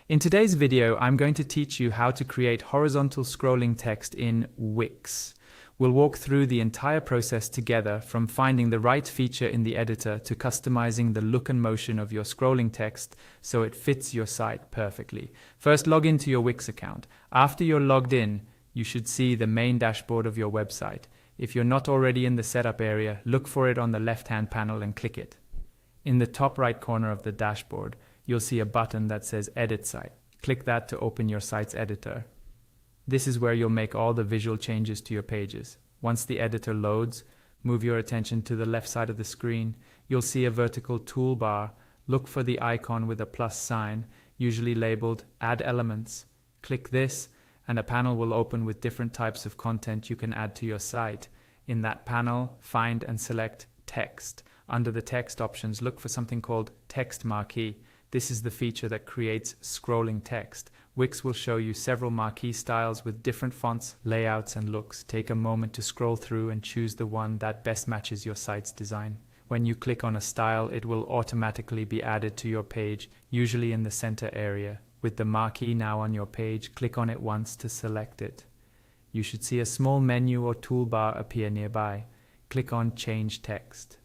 In today's video, I'm going to teach you how to create horizontal scrolling text in Wix. We'll walk through the entire process together, from finding the right feature in the editor to customizing the look and motion of your scrolling text so it fits your site perfectly. First, log into your Wix account. After you're logged in, you should see the main dashboard of your website. If you're not already in the setup area, look for it on the left-hand panel and click it. In the top right corner of the dashboard, you'll see a button that says Edit Site. Click that to open your site's editor. This is where you'll make all the visual changes to your pages. Once the editor loads, move your attention to the left side of the screen. You'll see a vertical toolbar. Look for the icon with a plus sign, usually labeled Add Elements. Click this, and a panel will open with different types of content you can add to your site. In that panel, find and select Text. Under the text options, look for something called Text Marquee. This is the feature that creates scrolling text. Wix will show you several marquee styles with different fonts, layouts, and looks. Take a moment to scroll through and choose the one that best matches your site's design. When you click on a style, it will automatically be added to your page, usually in the center area. With the marquee now on your page, click on it once to select it. You should see a small menu or toolbar appear nearby. Click on Change Text.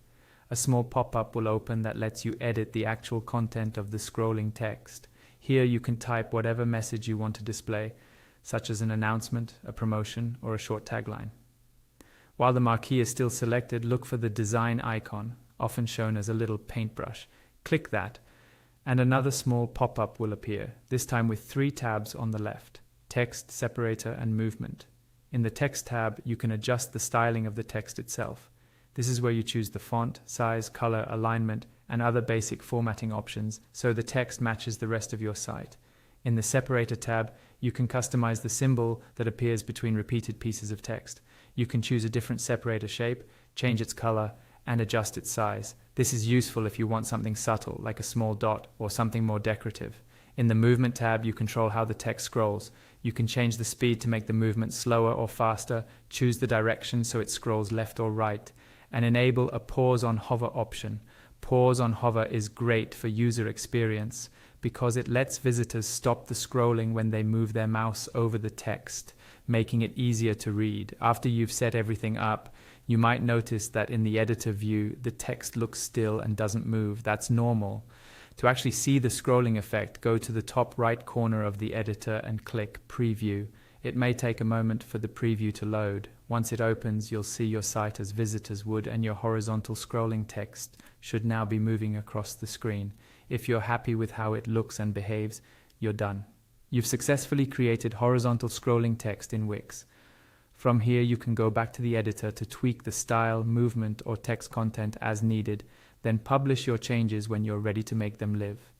A small pop-up will open that lets you edit the actual content of the scrolling text. Here you can type whatever message you want to display, such as an announcement, a promotion, or a short tagline. While the marquee is still selected, look for the design icon, often shown as a little paintbrush. Click that, and another small pop-up will appear, this time with 3 tabs on the left: Text, Separator, and Movement. In the Text tab, you can adjust the styling of the text itself. This is where you choose the font, size, color, alignment, and other basic formatting options so the text matches the rest of your site. In the Separator tab, you can customize the symbol that appears between repeated pieces of text. You can choose a different separator shape, change its color, and adjust its size. This is useful if you want something subtle, like a small dot, or something more decorative. In the Movement tab, you control how the text scrolls. You can change the speed to make the movement slower or faster, choose the direction so it scrolls left or right, and enable a Pause on Hover option. Pause on Hover is great for user experience because it lets visitors stop the scrolling when they move their mouse over the text, making it easier to read. After you've set everything up, you might notice that in the editor view, the text looks still and doesn't move. That's normal. To actually see the scrolling effect, go to the top right corner of the editor and click Preview. It may take a moment for the preview to load. Once it opens, you'll see your site as visitors would, and your horizontal scrolling text should now be moving across the screen. If you're happy with how it looks and behaves, you're done. You've successfully created horizontal scrolling text in Wix. From here, you can go back to the editor to tweak the style, movement, or text content as needed, then publish your changes when you're ready to make them live.